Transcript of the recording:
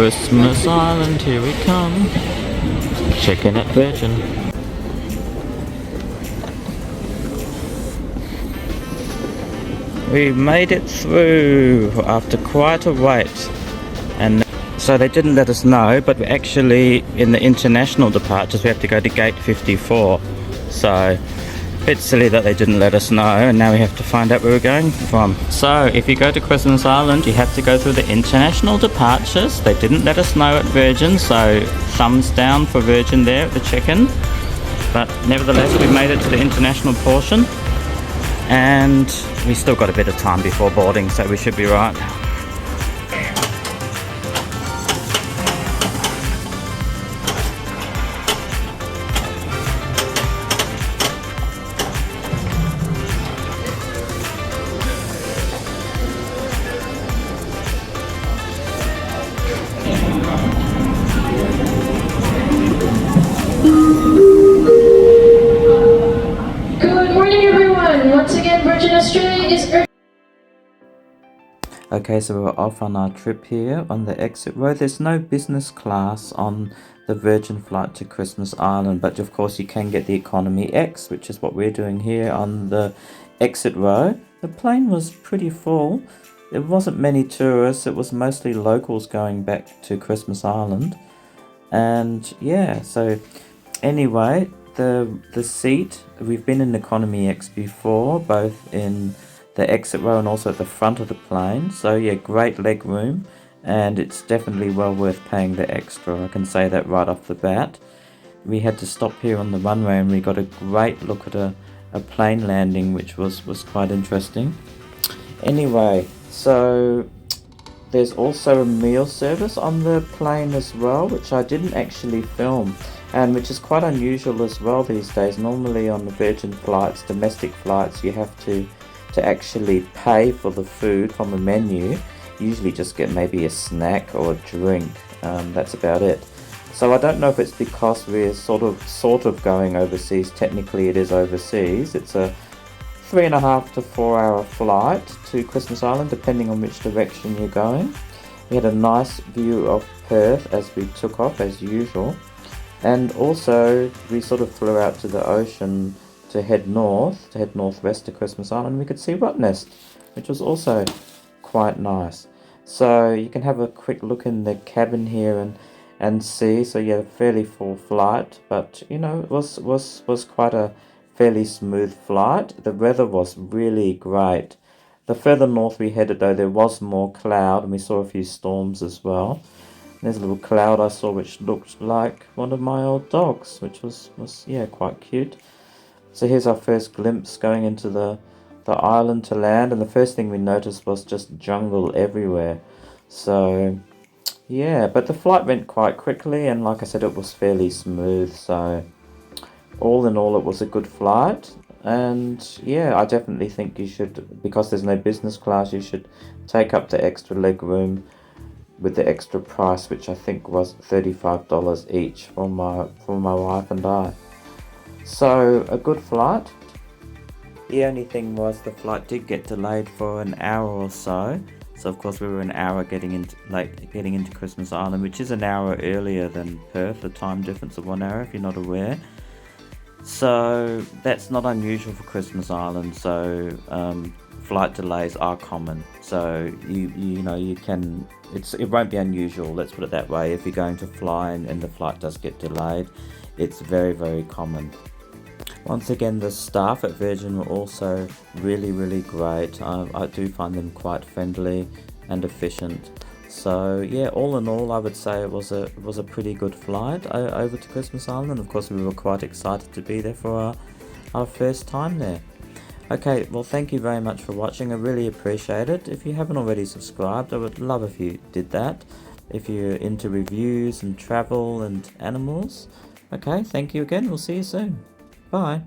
Christmas Island, here we come. Check-in at Virgin. We made it through after quite a wait, and so they didn't let us know, but we're actually in the international departures. We have to go to gate 54, so a bit silly that they didn't let us know, and now we have to find out where we're going from. So if you go to Christmas Island, you have to go through the international departures. They didn't let us know at Virgin, so thumbs down for Virgin there at the check-in, but nevertheless we made it to the international portion, and we still got a bit of time before boarding, so we should be right. Okay, so we're off on our trip here on the exit row. There's no business class on the Virgin flight to Christmas Island, but of course you can get the Economy X, which is what we're doing here on the exit row. The plane was pretty full. There wasn't many tourists. It was mostly locals going back to Christmas Island. And yeah, so anyway, the seat, we've been in Economy X before, both in the exit row and also at the front of the plane. So yeah, great leg room, and it's definitely well worth paying the extra. I can say that right off the bat. We had to stop here on the runway and we got a great look at a plane landing, which was quite interesting. Anyway, so there's also a meal service on the plane as well, which I didn't actually film, and which is quite unusual as well these days. Normally on the Virgin flights, domestic flights, you have to actually pay for the food from a menu. You usually just get maybe a snack or a drink. That's about it. So I don't know if it's because we're sort of going overseas. Technically it is overseas. It's a 3.5 to 4 hour flight to Christmas Island, depending on which direction you're going. We had a nice view of Perth as we took off as usual, and also we sort of flew out to the ocean to head northwest to Christmas Island. We could see Rottnest, which was also quite nice. So you can have a quick look in the cabin here and see. So yeah, fairly full flight, but you know, it was quite a fairly smooth flight. The weather was really great. The further north we headed though, there was more cloud, and we saw a few storms as well. There's a little cloud I saw which looked like one of my old dogs, which was yeah, quite cute. So here's our first glimpse going into the island to land, and the first thing we noticed was just jungle everywhere. So yeah, but the flight went quite quickly, and like I said, it was fairly smooth. So all in all, it was a good flight, and yeah, I definitely think you should, because there's no business class, you should take up the extra leg room with the extra price, which I think was $35 each for my wife and I. So a good flight. The only thing was the flight did get delayed for an hour or so. So of course we were an hour getting into Christmas Island, which is an hour earlier than Perth, a time difference of 1 hour if you're not aware. So that's not unusual for Christmas Island. So flight delays are common. So it won't be unusual, let's put it that way. If you're going to fly and the flight does get delayed, it's very, very common. Once again, the staff at Virgin were also really, really great. I do find them quite friendly and efficient. So yeah, all in all, I would say it was a pretty good flight over to Christmas Island. And of course, we were quite excited to be there for our first time there. Okay, well, thank you very much for watching. I really appreciate it. If you haven't already subscribed, I would love if you did that. If you're into reviews and travel and animals. Okay, thank you again. We'll see you soon. Bye.